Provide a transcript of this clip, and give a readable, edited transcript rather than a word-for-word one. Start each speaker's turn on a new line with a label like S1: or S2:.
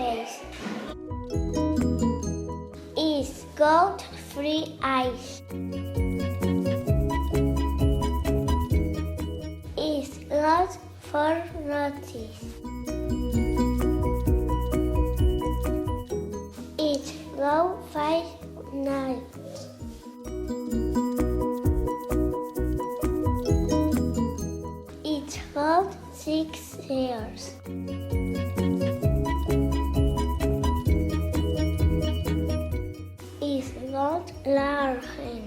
S1: days. It's got 3 eyes. It's got 4 noses. It's got 5 knives. It's got 6 ears. It's got large hands.